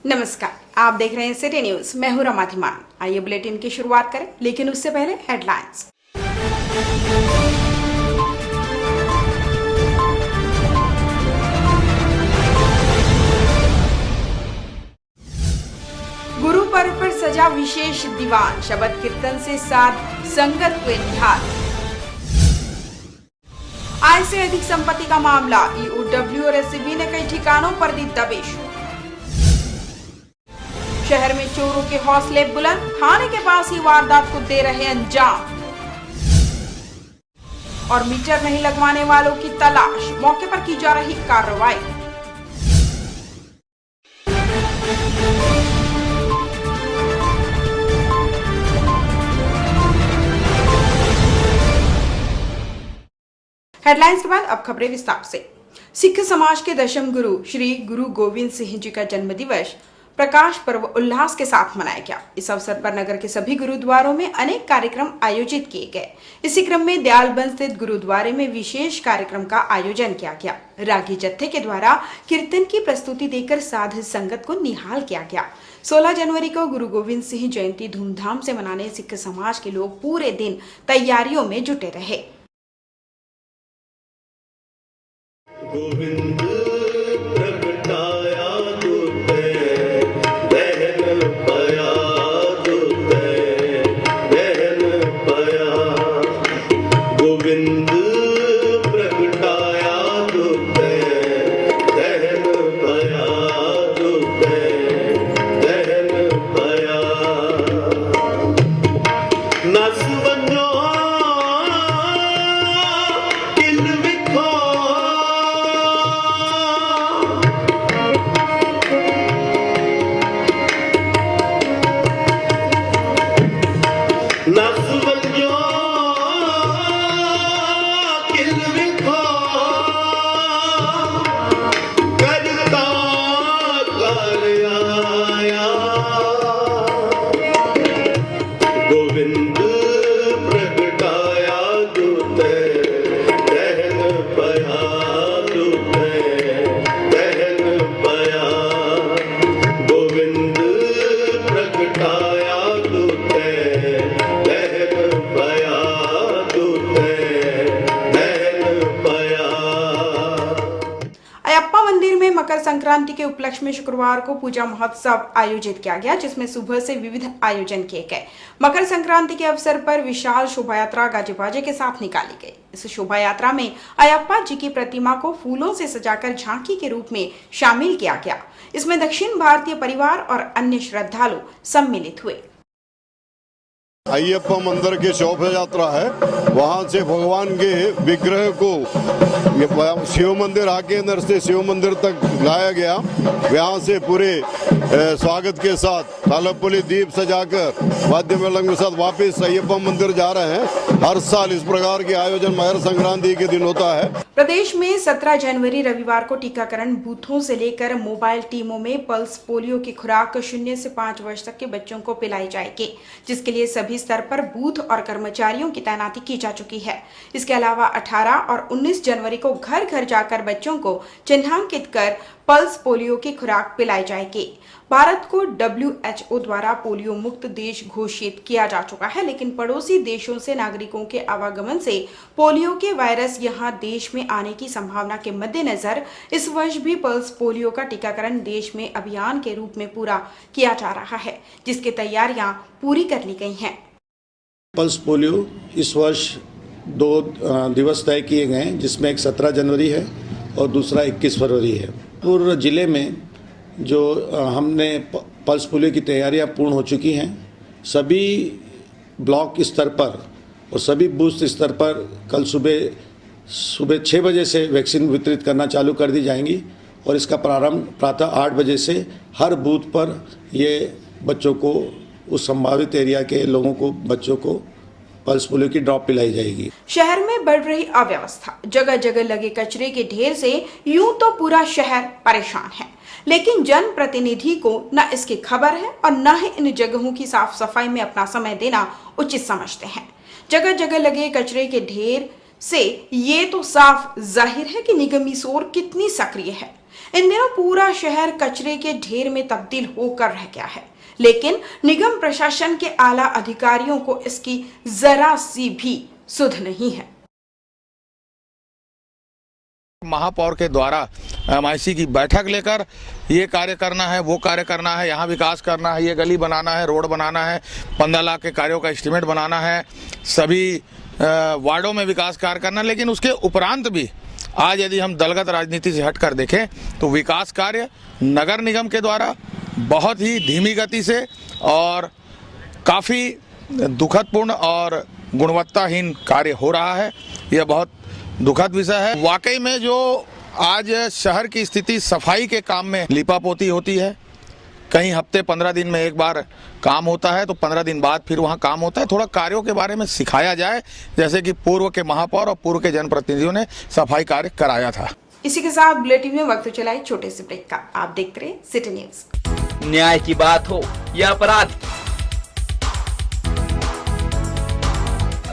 नमस्कार, आप देख रहे हैं सिटी न्यूज। मैं हूं रमा धीमान। आइए बुलेटिन की शुरुआत करें, लेकिन उससे पहले हेडलाइंस। गुरु पर्व पर सजा विशेष दीवान, शबद कीर्तन से साध संगत हुए निहाल। आय से अधिक संपत्ति का मामला, ईओडब्ल्यू और एससीबी ने कई ठिकानों पर दी दबिश। शहर में चोरों के हौसले बुलंद, थाने के पास ही वारदात को दे रहे अंजाम। और मीटर नहीं लगवाने वालों की तलाश, मौके पर की जा रही कार्रवाई। हेडलाइंस के बाद अब खबरें विस्तार से। सिख समाज के दशम गुरु श्री गुरु गोविंद सिंह जी का जन्म दिवस प्रकाश पर्व उल्लास के साथ मनाया गया। इस अवसर पर नगर के सभी गुरुद्वारों में अनेक कार्यक्रम आयोजित किए गए। इसी क्रम में दयालबंद स्थित गुरुद्वारे में विशेष कार्यक्रम का आयोजन किया गया। रागी जत्थे के द्वारा कीर्तन की प्रस्तुति देकर साध संगत को निहाल किया गया। 16 जनवरी को गुरु गोविंद सिंह जयंती धूमधाम से मनाने सिख समाज के लोग पूरे दिन तैयारियों में जुटे रहे। गोविंद मकर संक्रांति के उपलक्ष्य में शुक्रवार को पूजा महोत्सव आयोजित किया गया, जिसमें सुबह से विविध आयोजन किए गए। मकर संक्रांति के अवसर पर विशाल शोभा यात्रा गाजे बाजे के साथ निकाली गई। इस शोभा यात्रा में अयप्पा जी की प्रतिमा को फूलों से सजाकर झांकी के रूप में शामिल किया गया। इसमें दक्षिण भारतीय परिवार और अन्य श्रद्धालु सम्मिलित हुए। अयप्पा मंदिर की शोभा यात्रा है, वहां से भगवान के विग्रह को शिव मंदिर आके अंदर से शिव मंदिर तक लाया गया। यहाँ से पूरे स्वागत के साथ तालपुली दीप सजाकर वाद्य मेलम के साथ वापस अयप्पा मंदिर जा रहे हैं। हर साल इस प्रकार के आयोजन मकर संक्रांति के दिन होता है। प्रदेश में 17 जनवरी रविवार को टीकाकरण बूथों से लेकर मोबाइल टीमों में पल्स पोलियो की खुराक 0 से 5 वर्ष तक के बच्चों को पिलाई जाएगी, जिसके लिए सभी स्तर पर बूथ और कर्मचारियों की तैनाती की जा चुकी है। इसके अलावा 18 और 19 जनवरी को घर घर जाकर बच्चों को चिन्हांकित कर पल्स पोलियो की खुराक पिलाई जाएगी। भारत को WHO द्वारा पोलियो मुक्त देश घोषित किया जा चुका है, लेकिन पड़ोसी देशों से नागरिकों के आवागमन से पोलियो के वायरस यहां देश में आने की संभावना के मद्देनजर इस वर्ष भी पल्स पोलियो का टीकाकरण देश में अभियान के रूप में पूरा किया जा रहा है, जिसकी तैयारियां पूरी कर ली गई हैं। पल्स पोलियो इस वर्ष 2 दिवस तय किए गए हैं, जिसमें एक 17 जनवरी है और दूसरा 21 फरवरी है। पूरे जिले में जो हमने पल्स पोलियो की तैयारियां पूर्ण हो चुकी हैं। सभी ब्लॉक स्तर पर और सभी बूथ स्तर पर कल सुबह 6 बजे से वैक्सीन वितरित करना चालू कर दी जाएंगी और इसका प्रारंभ प्रातः 8 बजे से हर बूथ पर ये बच्चों को, उस संभावित एरिया के लोगों को, बच्चों को पल्स पोलियो की ड्रॉप पिलाई जाएगी। शहर में बढ़ रही अव्यवस्था, जगह जगह लगे कचरे के ढेर से यूं तो पूरा शहर परेशान है, लेकिन जनप्रतिनिधि को न इसकी खबर है और न ही इन जगहों की साफ सफाई में अपना समय देना उचित समझते हैं। जगह जगह लगे कचरे के ढेर से ये तो साफ जाहिर है कि निगमी सोर कितनी सक्रिय है। इन दिनों पूरा शहर कचरे के ढेर में तब्दील होकर रह गया है, लेकिन निगम प्रशासन के आला अधिकारियों को इसकी जरा सी भी सुध नहीं है। महापौर के द्वारा एमआईसी की बैठक लेकर ये कार्य करना है, वो कार्य करना है, यहाँ विकास करना है, ये गली बनाना है, रोड बनाना है, 15 लाख के कार्यों का एस्टीमेट बनाना है, सभी वार्डों में विकास कार्य करना। लेकिन उसके उपरांत भी आज यदि हम दलगत राजनीति से हटकर देखें तो विकास कार्य नगर निगम के द्वारा बहुत ही धीमी गति से और काफ़ी दुखदपूर्ण और गुणवत्ताहीन कार्य हो रहा है। यह बहुत दुखद विषय है। वाकई में जो आज शहर की स्थिति सफाई के काम में लिपापोती होती है, कहीं हफ्ते 15 दिन में एक बार काम होता है तो 15 दिन बाद फिर वहाँ काम होता है। थोड़ा कार्यों के बारे में सिखाया जाए, जैसे कि पूर्व के महापौर और पूर्व के जनप्रतिनिधियों ने सफाई कार्य कराया था। इसी के साथ बुलेटिन में वक्त चला है छोटे से ब्रेक का। आप देखते रहे सिटी न्यूज। न्याय की बात हो या अपराध,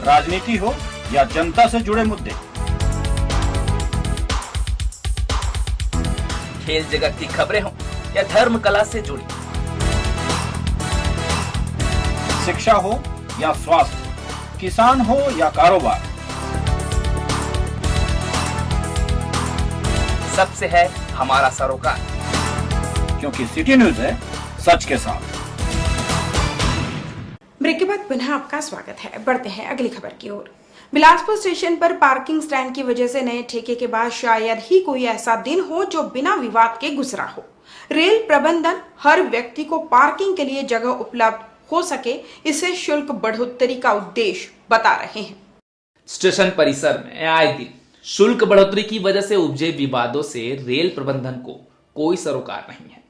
राजनीति हो या जनता से जुड़े मुद्दे, खेल जगत की खबरें हो या धर्म कला से जुड़ी, शिक्षा हो या स्वास्थ्य, किसान हो या कारोबार, सबसे है हमारा सरोकार, क्योंकि सिटी न्यूज है सच के साथ। ब्रेक के बाद पुनः आपका स्वागत है। बढ़ते हैं अगली खबर की ओर। बिलासपुर स्टेशन पर पार्किंग स्टैंड की वजह से नए ठेके के बाद शायद ही कोई ऐसा दिन हो जो बिना विवाद के गुजरा हो। रेल प्रबंधन हर व्यक्ति को पार्किंग के लिए जगह उपलब्ध हो सके, इसे शुल्क बढ़ोतरी का उद्देश्य बता रहे हैं। स्टेशन परिसर में आए दिन शुल्क बढ़ोतरी की वजह से उपजे विवादों से रेल प्रबंधन को कोई सरोकार नहीं है।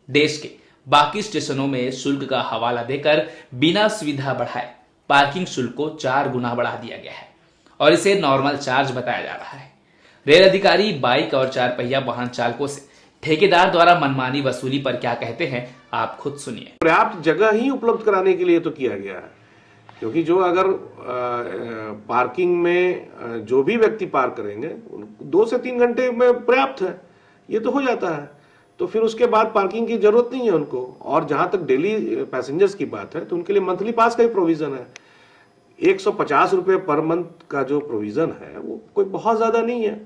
देश के बाकी स्टेशनों में शुल्क का हवाला देकर बिना सुविधा बढ़ाए पार्किंग शुल्क को 4 गुना बढ़ा दिया गया है और इसे नॉर्मल चार्ज बताया जा रहा है। रेल अधिकारी बाइक और 4 पहिया वाहन चालकों से ठेकेदार द्वारा मनमानी वसूली पर क्या कहते हैं, आप खुद सुनिए। पर्याप्त जगह ही उपलब्ध कराने के लिए तो किया गया है, क्योंकि जो अगर पार्किंग में जो भी व्यक्ति पार्क करेंगे 2 से 3 घंटे में पर्याप्त है, ये तो हो जाता है। तो फिर उसके बाद पार्किंग की जरूरत नहीं है उनको। और जहां तक डेली पैसेंजर्स की बात है तो उनके लिए मंथली पास का ही प्रोविजन है। 150 रुपये पर मंथ का जो प्रोविजन है वो कोई बहुत ज्यादा नहीं है।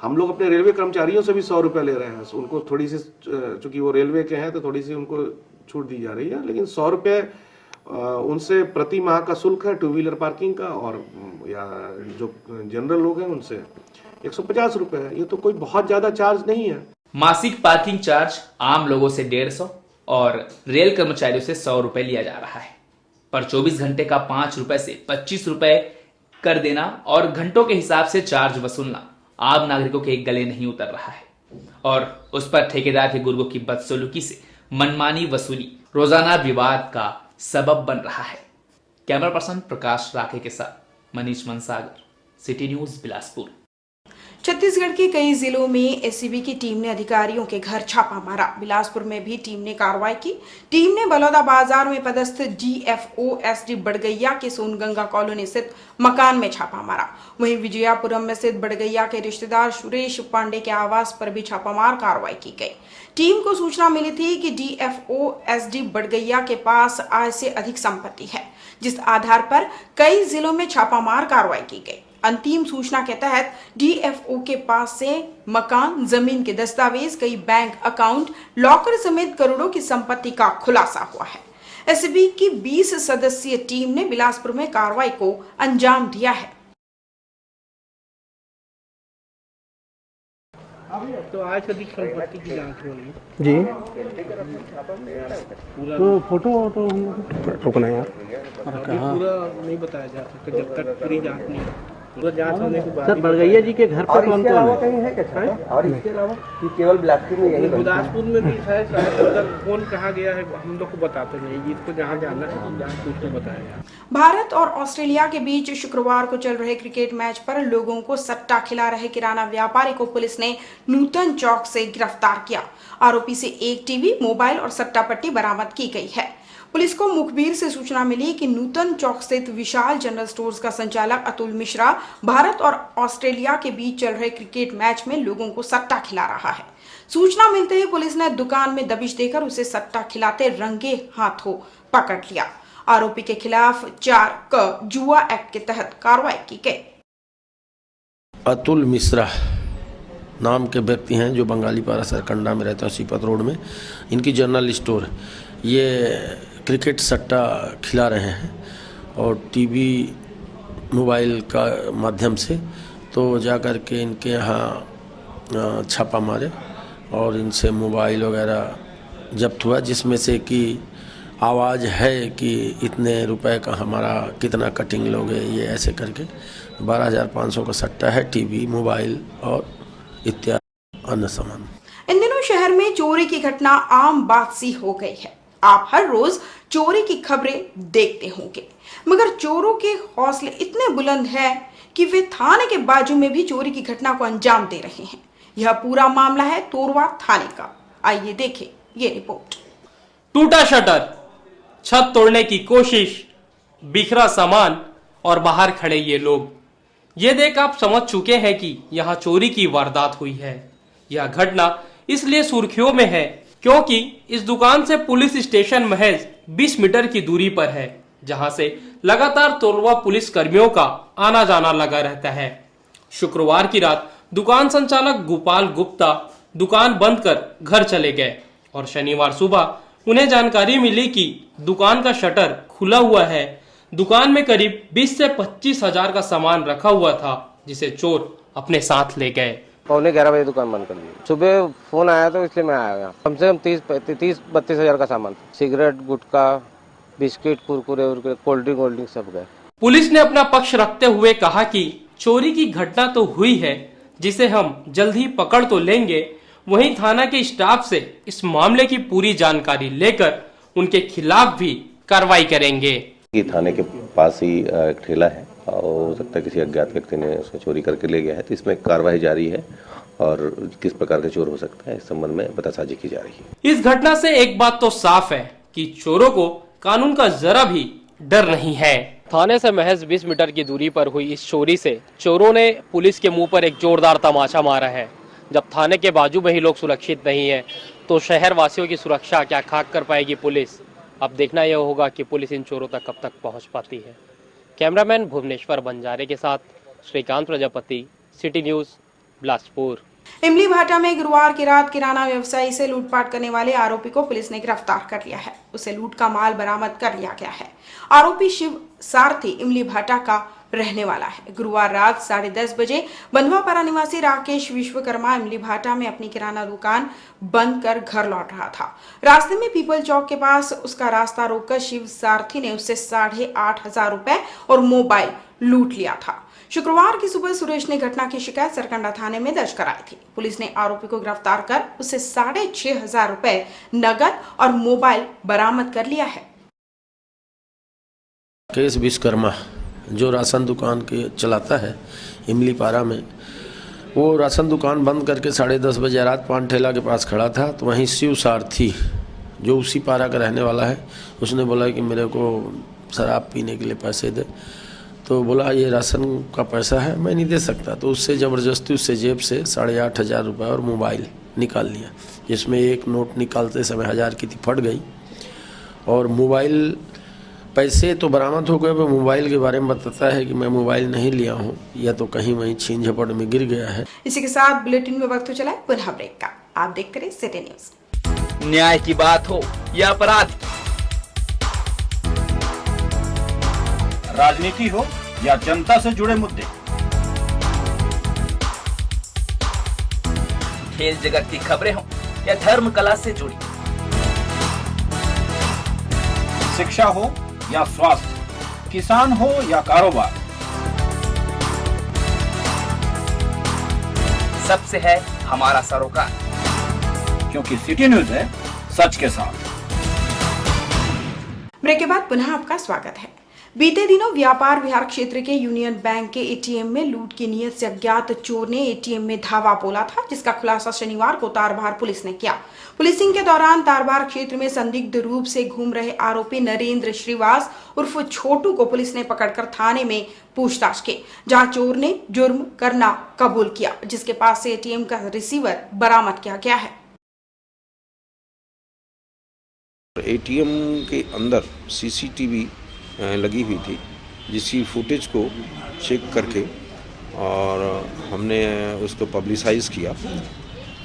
हम लोग अपने रेलवे कर्मचारियों से भी 100 रुपये ले रहे हैं, उनको थोड़ी सी, चूंकि वो रेलवे के हैं तो थोड़ी सी उनको छूट दी जा रही है, लेकिन 100 रुपये उनसे प्रति माह का शुल्क है 2 व्हीलर पार्किंग का, और या जो जनरल लोग हैं उनसे 150 रुपये है। ये तो कोई बहुत ज्यादा चार्ज नहीं है। मासिक पार्किंग चार्ज आम लोगों से 150 और रेल कर्मचारियों से 100 रुपए लिया जा रहा है, पर 24 घंटे का 5 रुपए से 25 रुपए कर देना और घंटों के हिसाब से चार्ज वसूलना आम नागरिकों के गले नहीं उतर रहा है और उस पर ठेकेदार के गुर्गों की बदसलूकी से मनमानी वसूली रोजाना विवाद का सबब बन रहा है। कैमरा पर्सन प्रकाश राखे के साथ मनीष मनसागर, सिटी न्यूज बिलासपुर। छत्तीसगढ़ के कई जिलों में एसीबी की टीम ने अधिकारियों के घर छापा मारा। बिलासपुर में भी टीम ने कार्रवाई की। टीम ने बलौदा बाजार में पदस्थ डीएफओ एसडी बड़गैया के सोनगंगा कॉलोनी स्थित मकान में छापा मारा। वहीं विजयापुरम में स्थित बड़गैया के रिश्तेदार सुरेश पांडे के आवास पर भी छापामार कार्रवाई की गई। टीम को सूचना मिली थी कि डीएफओ एसडी बड़गैया के पास आय से अधिक संपत्ति है, जिस आधार पर कई जिलों में छापामार कार्रवाई की गई। अंतिम सूचना के तहत डीएफओ के पास से मकान, जमीन के दस्तावेज, कई बैंक अकाउंट, लॉकर समेत करोड़ों की संपत्ति का खुलासा हुआ है। एसीबी की 20 सदस्यीय टीम ने बिलासपुर में कार्रवाई को अंजाम दिया है। तो आज अधिक संपत्ति की जांच हो रही है जी। तो फोटो हम लोग रुकना यार, पूरा नहीं बताया जा सकता जब तक पूरी जांच नहीं। तो जांच होने के बाद सर बड़गैया जी के घर पर कौन कौन है? कहीं है क्या और इसके अलावा कि केवल बिलासपुर में यही गुरदासपुर में भी है शायद, अगर कौन कहाँ गया है हम लोग को बताते नहीं, जिसको जहाँ जाना है जहाँ पूछते बताया। भारत और ऑस्ट्रेलिया के बीच शुक्रवार को चल रहे क्रिकेट मैच पर लोगों को सट्टा खिला रहे किराना व्यापारी को पुलिस ने नूतन चौक से गिरफ्तार किया। आरोपी से एक टीवी, मोबाइल और सट्टा पट्टी बरामद की गई है। पुलिस को मुखबिर से सूचना मिली कि नूतन चौक स्थित विशाल जनरल स्टोर्स का संचालक अतुल मिश्रा भारत और ऑस्ट्रेलिया के बीच चल रहे क्रिकेट मैच में लोगों को सट्टा खिला रहा है। सूचना मिलते ही पुलिस ने दुकान में दबिश देकर उसे सट्टा खिलाते रंगे हाथों पकड़ लिया। आरोपी के खिलाफ 4 जुआ एक्ट के तहत कार्रवाई की गई। अतुल मिश्रा नाम के व्यक्ति हैं जो बंगालीपारा सरकंडा में रहते हैं, सीपत रोड में। इनकी जनरल स्टोर है। ये क्रिकेट सट्टा खिला रहे हैं और टीवी मोबाइल का माध्यम से, तो जा कर के इनके यहाँ छापा मारे और इनसे मोबाइल वगैरह जब्त हुआ, जिसमें से कि आवाज़ है कि इतने रुपए का हमारा कितना कटिंग लोगे, ये ऐसे करके 12,500 का सट्टा है, टीवी, मोबाइल और इत्यादि अन्य सामान। इन दिनों शहर में चोरी की घटना आम बात सी हो गई है। आप हर रोज चोरी की खबरें देखते होंगे, मगर चोरों के हौसले इतने बुलंद हैं कि वे थाने के बाजू में भी चोरी की घटना को अंजाम दे रहे हैं। यह पूरा मामला है तोरवा थाने का। आइए देखें ये रिपोर्ट। टूटा शटर, छत तोड़ने की कोशिश, बिखरा सामान और बाहर खड़े ये लोग। ये देख आप समझ चुके हैं कि यहाँ चोरी की वारदात हुई है। यह घटना इसलिए सुर्खियों में है क्योंकि इस दुकान से पुलिस स्टेशन महज 20 मीटर की दूरी पर है, जहां से लगातार तोरवा पुलिस कर्मियों का आना जाना लगा रहता है। शुक्रवार की रात दुकान संचालक गोपाल गुप्ता दुकान बंद कर घर चले गए और शनिवार सुबह उन्हें जानकारी मिली कि दुकान का शटर खुला हुआ है। दुकान में करीब 20 से 25 हजार का सामान रखा हुआ था, जिसे चोर अपने साथ ले गए। 11:15 बजे दुकान बंद कर दी। सुबह फोन आया तो इसलिए मैं आया। कम से कम 30-32 हजार का सामान, सिगरेट, गुटखा, बिस्किट, कुरकुरे, कोल्ड ड्रिंक सब गए। पुलिस ने अपना पक्ष रखते हुए कहा कि चोरी की घटना तो हुई है, जिसे हम जल्द ही पकड़ तो लेंगे। वहीं थाना के स्टाफ से इस मामले की पूरी जानकारी लेकर उनके खिलाफ भी कार्रवाई करेंगे। थाने के पास ही एक ठेला है और हो सकता है किसी अज्ञात व्यक्ति ने उसको चोरी करके ले गया है, तो इसमें कार्रवाई जारी है और किस प्रकार के चोर हो सकता है इस संबंध में पतासाजी की जा रही है। इस घटना से एक बात तो साफ है कि चोरों को कानून का जरा भी डर नहीं है। थाने से महज 20 मीटर की दूरी पर हुई इस चोरी से चोरों ने पुलिस के मुंह पर एक जोरदार तमाचा मारा है। जब थाने के बाजू में ही लोग सुरक्षित नहीं है तो शहर वासियों की सुरक्षा क्या खाक कर पाएगी पुलिस। अब देखना यह होगा कि पुलिस इन चोरों तक कब तक पहुंच पाती है। कैमरामैन भुवनेश्वर बंजारे के साथ श्रीकांत प्रजापति, सिटी न्यूज, बिलासपुर। इमली भाटा में गुरुवार की रात किराना व्यवसायी से लूटपाट करने वाले आरोपी को पुलिस ने गिरफ्तार कर लिया है। उसे लूट का माल बरामद कर लिया गया है। आरोपी शिव सारथी इमली भाटा का रहने वाला है। गुरुवार रात 10:30 बजे बंधवापारा निवासी राकेश विश्वकर्मा इमली भाटा में अपनी किराना दुकान बंद कर घर लौट रहा था। रास्ते में पीपल चौक के पास उसका रास्ता रोककर शिव सारथी ने उससे 8,500 रुपए और मोबाइल लूट लिया था। शुक्रवार की सुबह सुरेश ने घटना की शिकायत सरकंडा थाने में दर्ज कराई थी। पुलिस ने आरोपी को गिरफ्तार कर उसे 6,500 रुपए नगद और मोबाइल बरामद कर लिया है। राकेश विश्वकर्मा जो राशन दुकान के चलाता है इमली पारा में, वो राशन दुकान बंद करके 10:30 बजे रात पान ठेला के पास खड़ा था। तो वहीं शिव सारथी जो उसी पारा का रहने वाला है, उसने बोला कि मेरे को शराब पीने के लिए पैसे दे। तो बोला ये राशन का पैसा है, मैं नहीं दे सकता। तो उससे ज़बरदस्ती उससे जेब से 8,500 रुपये और मोबाइल निकाल लिया, जिसमें एक नोट निकालते समय 1000 की थी, फट गई। और मोबाइल, पैसे तो बरामद हो गए, पर मोबाइल के बारे में बताता है कि मैं मोबाइल नहीं लिया हूँ, या तो कहीं वहीं छीन झपट में गिर गया है। इसी के साथ बुलेटिन में वक्त हो चला है पुनः ब्रेक का। आप देखते रहिए सिटी न्यूज। न्याय की बात हो या अपराध, राजनीति हो या जनता से जुड़े मुद्दे, खेल जगत की खबरें हो या धर्म कला से जुड़ी, शिक्षा हो या स्वास्थ्य, किसान हो या कारोबार, सबसे है हमारा सरोकार, क्योंकि सिटी न्यूज है सच के साथ। ब्रेक के बाद पुनः आपका स्वागत है। बीते दिनों व्यापार विहार क्षेत्र के यूनियन बैंक के एटीएम में लूट की नीयत से अज्ञात चोर ने एटीएम में धावा बोला था, जिसका खुलासा शनिवार को तारबहार पुलिस ने किया। पुलिसिंग के दौरान तारबहार क्षेत्र में संदिग्ध रूप से घूम रहे आरोपी नरेंद्र श्रीवास उर्फ छोटू को पुलिस ने पकड़कर थाने में पूछताछ की, जहां चोर ने जुर्म करना कबूल किया, जिसके पास से एटीएम का रिसीवर बरामद किया गया है। एटीएम के अंदर सीसीटीवी लगी हुई थी, जिसकी फुटेज को चेक करके और हमने उसको पब्लिसाइज किया,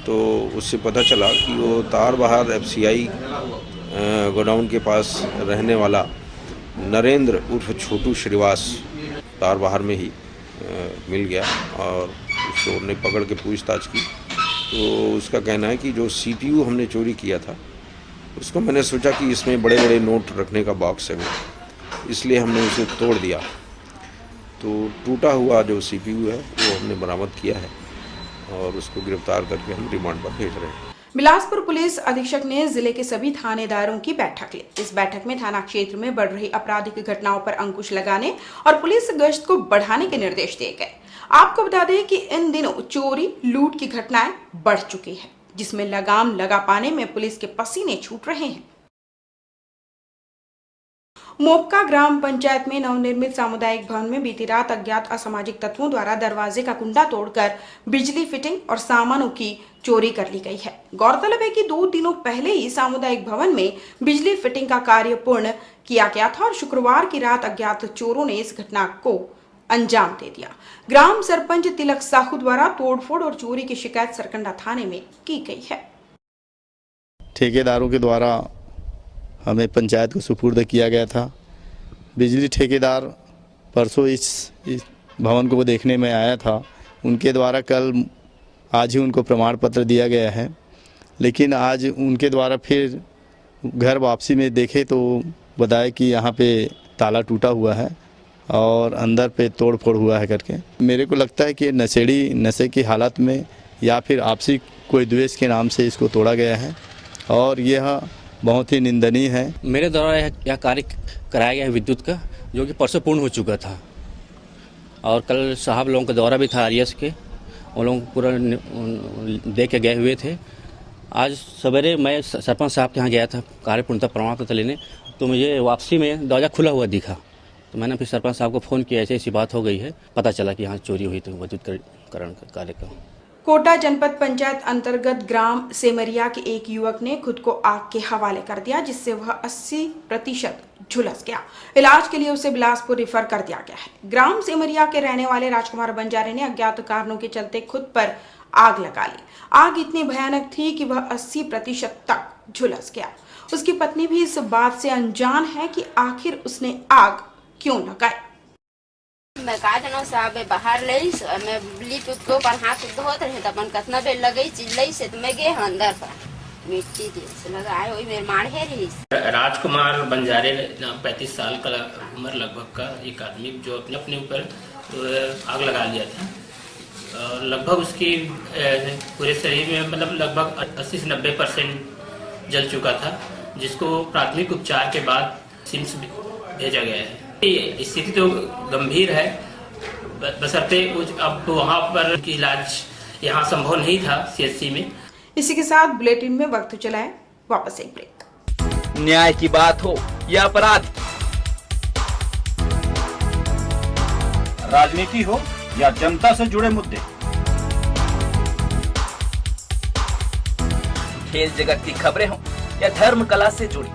तो उससे पता चला कि वो तारबहार एफसीआई गोडाउन के पास रहने वाला नरेंद्र उर्फ छोटू श्रीवास तारबहार में ही मिल गया और उसको ने पकड़ के पूछताछ की। तो उसका कहना है कि जो सीपीयू हमने चोरी किया था, उसको मैंने सोचा कि इसमें बड़े बड़े नोट रखने का बॉक्स है, इसलिए हमने उसे तोड़ दिया। तो टूटा हुआ जो सीपीयू है वो हमने बरामद किया है और उसको गिरफ्तार करके हम रिमांड पर भेज रहे हैं। बिलासपुर पुलिस अधीक्षक ने जिले के सभी थानेदारों की बैठक ली। इस बैठक में थाना क्षेत्र में बढ़ रही आपराधिक घटनाओं पर अंकुश लगाने और पुलिस गश्त को बढ़ाने के निर्देश दिए गए। आपको बता दें कि इन दिनों चोरी लूट की घटनाएं बढ़ चुकी है, जिसमें लगाम लगा पाने में पुलिस के पसीने छूट रहे हैं। मोपका ग्राम पंचायत में नवनिर्मित सामुदायिक भवन में बीती रात अज्ञात असामाजिक तत्वों द्वारा दरवाजे का कुंडा तोड़कर बिजली फिटिंग और सामानों की चोरी कर ली गई है। गौरतलब है कि 2 दिनों पहले ही सामुदायिक भवन में बिजली फिटिंग का कार्य पूर्ण किया गया था और शुक्रवार की रात अज्ञात चोरों ने इस घटना को अंजाम दे दिया। ग्राम सरपंच तिलक साहू द्वारा तोड़फोड़ और चोरी की शिकायत सरकंडा थाने में की गई है। ठेकेदारों के द्वारा हमें पंचायत को सुपुर्द किया गया था। बिजली ठेकेदार परसों इस भवन को देखने में आया था, उनके द्वारा आज ही उनको प्रमाण पत्र दिया गया है, लेकिन आज उनके द्वारा फिर घर वापसी में देखे तो बताया कि यहाँ पे ताला टूटा हुआ है और अंदर पे तोड़ फोड़ हुआ है करके। मेरे को लगता है कि नशे की हालत में या फिर आपसी कोई द्वेष के नाम से इसको तोड़ा गया है और यह बहुत ही निंदनीय है। मेरे द्वारा यह कार्य कराया गया है विद्युत का, जो कि परसों पूर्ण हो चुका था और कल साहब लोगों का दौरा भी था आरएस के, वो लोग पूरा देख के गए हुए थे। आज सवेरे मैं सरपंच साहब के यहाँ गया था कार्य पूर्णता प्रमाण पत्र लेने, तो मुझे वापसी में दरवाजा खुला हुआ दिखा, तो मैंने फिर सरपंच साहब को फ़ोन किया, ऐसी बात हो गई है, पता चला कि यहाँ चोरी हुई थी विद्युतीकरण कार्य का। कोटा जनपद पंचायत अंतर्गत ग्राम सेमरिया के एक युवक ने खुद को आग के हवाले कर दिया, जिससे वह 80% झुलस गया। इलाज के लिए उसे बिलासपुर रेफर कर दिया गया है। ग्राम सेमरिया के रहने वाले राजकुमार बंजारे ने अज्ञात कारणों के चलते खुद पर आग लगा ली। आग इतनी भयानक थी कि वह 80% तक झुलस गया। उसकी पत्नी भी इस बात से अनजान है कि आखिर उसने आग क्यों लगाई। मैं का जनो साहब बाहर लई मैं लिप को पर हाथ धोत रहे त अपन कतना बेल लगई चीज लई से मैं गे अंदर पर मिट्टी से लगाए ओई मेरे मार है रही। राजकुमार बंजारे 35 साल का उम्र लगभग का एक आदमी जो अपने अपने ऊपर आग लगा लिया था। लगभग उसकी पूरे शरीर में मतलब लगभग 80 से 90% जल चुका था, जिसको प्राथमिक उपचार के बाद सिम्स भेजा गया है। स्थिति तो गंभीर है, बशर्ते अब वहाँ पर इलाज यहाँ संभव नहीं था सीएचसी में। इसी के साथ बुलेटिन में वक्त चला है वापस एक ब्रेक। न्याय की बात हो या अपराध, राजनीति हो या जनता से जुड़े मुद्दे, खेल जगत की खबरें हो या धर्म कला से जुड़ी,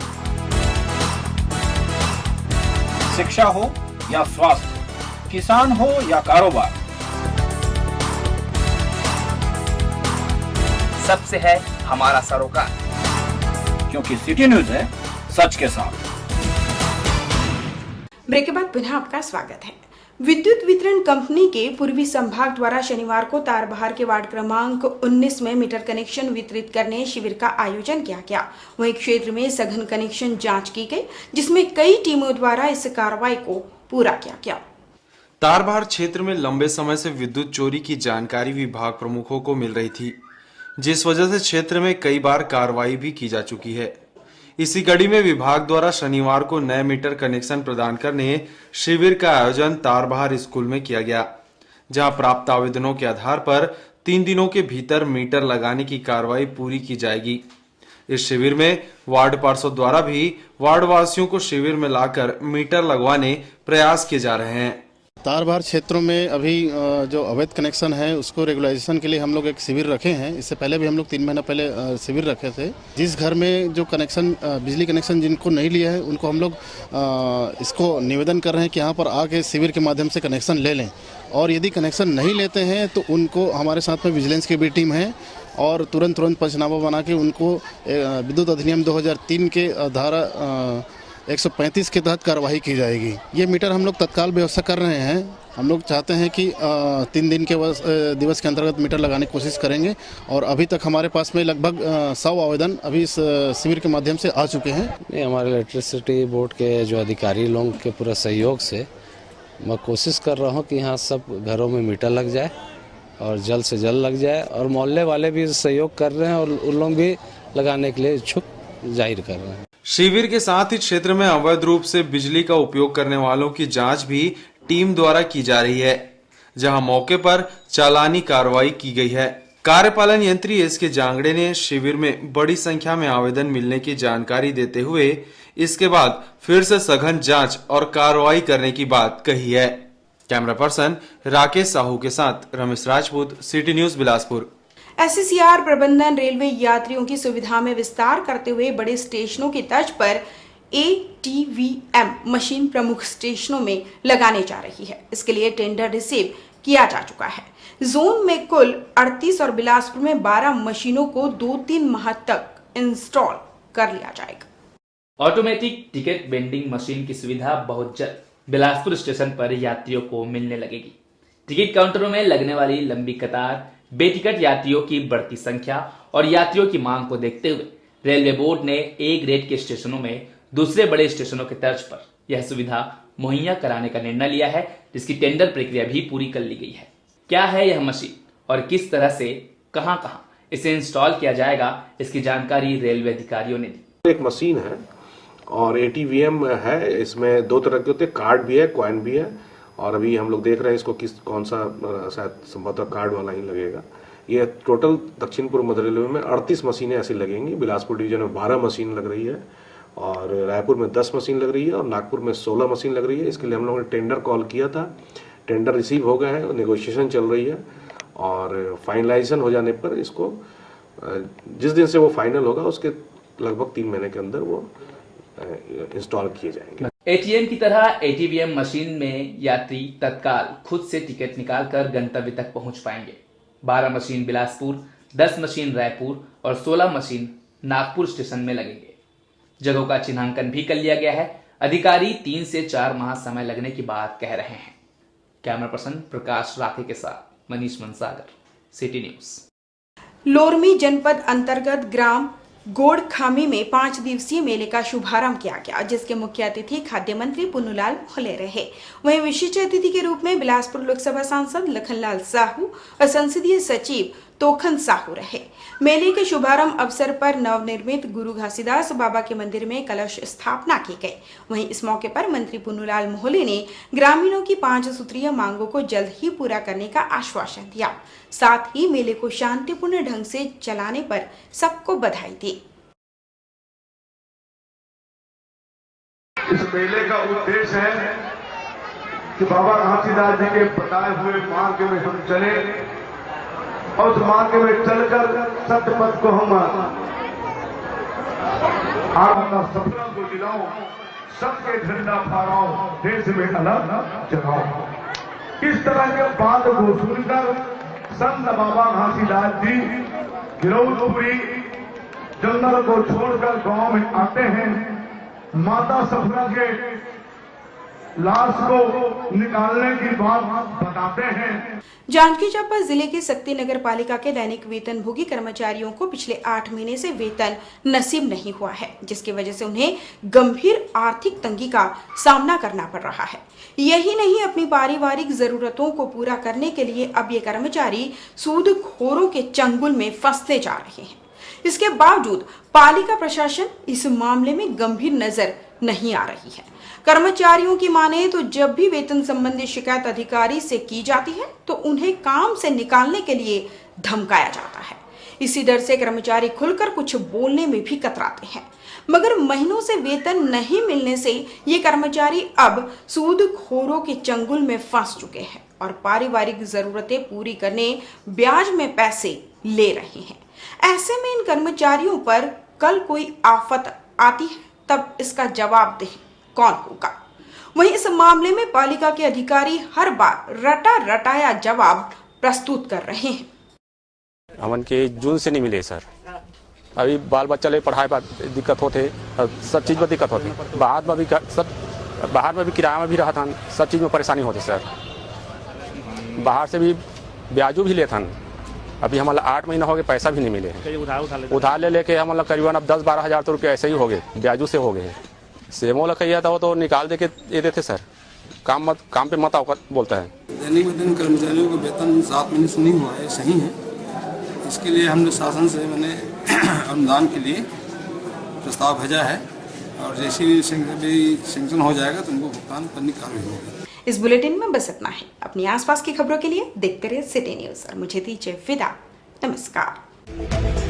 शिक्षा हो या स्वास्थ्य, किसान हो या कारोबार, सबसे है हमारा सरोकार, क्योंकि सिटी न्यूज है सच के साथ। ब्रेक के बाद पुनः आपका स्वागत है। विद्युत वितरण कंपनी के पूर्वी संभाग द्वारा शनिवार को तारबहार के वार्ड क्रमांक 19 में मीटर कनेक्शन वितरित करने शिविर का आयोजन किया गया। वहीं क्षेत्र में सघन कनेक्शन जांच की गई, जिसमें कई टीमों द्वारा इस कार्रवाई को पूरा किया गया। तारबहार क्षेत्र में लंबे समय से विद्युत चोरी की जानकारी विभाग प्रमुखों को मिल रही थी, जिस वजह से क्षेत्र में कई बार कार्रवाई भी की जा चुकी है। इसी कड़ी में विभाग द्वारा शनिवार को नए मीटर कनेक्शन प्रदान करने शिविर का आयोजन तारबहार स्कूल में किया गया, जहां प्राप्त आवेदनों के आधार पर 3 दिनों के भीतर मीटर लगाने की कार्रवाई पूरी की जाएगी। इस शिविर में वार्ड पार्षद द्वारा भी वार्ड वासियों को शिविर में लाकर मीटर लगवाने प्रयास किए जा रहे हैं। तारबहार क्षेत्रों में अभी जो अवैध कनेक्शन है उसको रेगुलाइजेशन के लिए हम लोग एक शिविर रखे हैं। इससे पहले भी हम लोग 3 महीना पहले शिविर रखे थे। जिस घर में जो कनेक्शन बिजली कनेक्शन जिनको नहीं लिया है उनको हम लोग इसको निवेदन कर रहे हैं कि यहाँ पर आके शिविर के माध्यम से कनेक्शन ले लें, और यदि कनेक्शन नहीं लेते हैं तो उनको हमारे साथ में विजिलेंस की भी टीम है और तुरंत पंचनामा बना के उनको विद्युत अधिनियम 2003 के धारा 135 के तहत कार्रवाई की जाएगी। ये मीटर हम लोग तत्काल व्यवस्था कर रहे हैं। हम लोग चाहते हैं कि 3 दिन के दिवस के अंतर्गत मीटर लगाने की कोशिश करेंगे, और अभी तक हमारे पास में लगभग 100 आवेदन अभी इस शिविर के माध्यम से आ चुके हैं। नहीं, हमारे इलेक्ट्रिसिटी बोर्ड के जो अधिकारी लोगों के पूरा सहयोग से मैं कोशिश कर रहा हूँ कि यहाँ सब घरों में मीटर लग जाए और जल्द से जल्द लग जाए, और मोहल्ले वाले भी सहयोग कर रहे हैं और उन लोग भी लगाने के लिए इच्छुक जाहिर कर रहे हैं। शिविर के साथ ही क्षेत्र में अवैध रूप से बिजली का उपयोग करने वालों की जांच भी टीम द्वारा की जा रही है, जहां मौके पर चालानी कार्रवाई की गई है। कार्यपालन यंत्री एसके जांगड़े ने शिविर में बड़ी संख्या में आवेदन मिलने की जानकारी देते हुए इसके बाद फिर से सघन जांच और कार्रवाई करने की बात कही है। कैमरा पर्सन राकेश साहू के साथ रमेश राजपूत, सिटी न्यूज बिलासपुर। एससीसीआर प्रबंधन रेलवे यात्रियों की सुविधा में विस्तार करते हुए बड़े स्टेशनों की तर्ज पर ATVM मशीन प्रमुख स्टेशनों में लगाने जा रही है। इसके लिए टेंडर रिसीव किया जा चुका है। जोन में कुल 38 और बिलासपुर में 12 मशीनों को 2-3 माह तक इंस्टॉल कर लिया जाएगा। ऑटोमेटिक टिकट वेंडिंग मशीन की सुविधा बहुत जल्द बिलासपुर स्टेशन पर यात्रियों को मिलने लगेगी। टिकट काउंटरों में लगने वाली लंबी कतार, बेटिकट यात्रियों की बढ़ती संख्या और यात्रियों की मांग को देखते हुए रेलवे बोर्ड ने A ग्रेड के स्टेशनों में दूसरे बड़े स्टेशनों के तर्ज पर यह सुविधा मुहैया कराने का निर्णय लिया है, जिसकी टेंडर प्रक्रिया भी पूरी कर ली गई है। क्या है यह मशीन और किस तरह से कहां इसे इंस्टॉल किया जाएगा, इसकी जानकारी रेलवे अधिकारियों ने दी। एक मशीन है और ATVM है। इसमें 2 तरह के होते हैं, कार्ड भी है, कॉइन भी है, और अभी हम लोग देख रहे हैं इसको कौन सा शायद संभवतः कार्ड वाला ही लगेगा। ये टोटल दक्षिण पूर्व मध्य रेलवे में 38 मशीनें ऐसी लगेंगी। बिलासपुर डिवीजन में 12 मशीन लग रही है, और रायपुर में 10 मशीन लग रही है, और नागपुर में 16 मशीन लग रही है। इसके लिए हम लोगों ने टेंडर कॉल किया था, टेंडर रिसीव हो गए हैं, नेगोशिएशन चल रही है, और फाइनलाइजेशन हो जाने पर इसको जिस दिन से वो फाइनल होगा उसके लगभग 3 महीने के अंदर वो इंस्टॉल किए जाएंगे। ATM की तरह ATVM मशीन में यात्री तत्काल खुद से टिकट निकालकर गंतव्य तक पहुंच पाएंगे। 12 मशीन बिलासपुर, 10 मशीन रायपुर और 16 मशीन नागपुर स्टेशन में लगेंगे। जगहों का चिन्हांकन भी कर लिया गया है। अधिकारी 3 से 4 माह समय लगने की बात कह रहे हैं। कैमरा पर्सन प्रकाश राठे के साथ मनीष मनसागर, सिटी न्यूज। लोरमी जनपद अंतर्गत ग्राम गोड़खामी में 5 दिवसीय मेले का शुभारंभ किया गया, जिसके मुख्य अतिथि खाद्य मंत्री पुन्नूलाल मोहले रहे। वहीं विशिष्ट अतिथि के रूप में बिलासपुर लोकसभा सांसद लखनलाल साहू और संसदीय सचिव तोखन साहू रहे। मेले के शुभारंभ अवसर पर नवनिर्मित गुरु घासीदास बाबा के मंदिर में कलश स्थापना की गई। वहीं इस मौके पर मंत्री पुन्नूलाल मोहले ने ग्रामीणों की 5 सूत्रीय मांगों को जल्द ही पूरा करने का आश्वासन दिया। साथ ही मेले को शांतिपूर्ण ढंग से चलाने पर सबको बधाई दी। इस मेले का उद्देश्य है कि बाबा घासीदास जी के बताए हुए मार्ग में हम चले, और उस मार्ग में चलकर सत्य पथ को हम अपना सपना को दिलाओ, सबके झंडा फहराओ, देश में अलग जगाओ। इस तरह के बात को सुनकर संत बाबा घासीदास जी गिरौदपुरी जंगल को छोड़कर गांव में आते हैं। माता सपना के लाश को निकालने की बात बताते हैं। जांजगीर चांपा जिले के शक्ति नगर पालिका के दैनिक वेतनभोगी कर्मचारियों को पिछले 8 महीने से वेतन नसीब नहीं हुआ है, जिसकी वजह से उन्हें गंभीर आर्थिक तंगी का सामना करना पड़ रहा है। यही नहीं, अपनी पारिवारिक जरूरतों को पूरा करने के लिए अब ये कर्मचारी सूदखोरों के चंगुल में फंसते जा रहे हैं। इसके बावजूद पालिका प्रशासन इस मामले में गंभीर नजर नहीं आ रही है। कर्मचारियों की माने तो जब भी वेतन संबंधी शिकायत अधिकारी से की जाती है तो उन्हें काम से निकालने के लिए धमकाया जाता है। इसी डर से कर्मचारी खुलकर कुछ बोलने में भी कतराते हैं। मगर महीनों से वेतन नहीं मिलने से ये कर्मचारी अब सूदखोरों के चंगुल में फंस चुके हैं और पारिवारिक जरूरतें पूरी करने ब्याज में पैसे ले रहे हैं। ऐसे में इन कर्मचारियों पर कल कोई आफत आती है तब इसका जवाबदेह कौन होगा? वहीं इस मामले में पालिका के अधिकारी हर बार रटा रटाया जवाब प्रस्तुत कर रहे हैं। हमन के जून से नहीं मिले सर। अभी बाल बच्चा ले पढ़ाई पर दिक्कत होते, सब चीज में दिक्कत होती। बाहर में भी किराया में भी रहा था, सब चीज में परेशानी होती सर। बाहर से भी ब्याजू भी लेते हैं। अभी हमारा 8 महीना हो गए, पैसा भी नहीं मिले। उधार ले लेके हमारा करीबन अब 10-12 हज़ार तो रुपये ऐसे ही हो गए, ब्याजू से हो गए। सेमो लखैया था वो तो निकाल दे के ये देते सर, काम पे मत आओ बोलता है। दैनिक वेतन कर्मचारियों का वेतन 7 महीने से नहीं हुआ है, सही है। इसके लिए हमने शासन से अनुदान के लिए प्रस्ताव भेजा है और जैसे ही सैंक्शन हो जाएगा तो उनको भुगतान करने की कार्रवाई होगी। इस बुलेटिन में बस इतना है। अपनी आसपास की खबरों के लिए देखते रहिए सिटी न्यूज और मुझे दीजिए विदा। नमस्कार।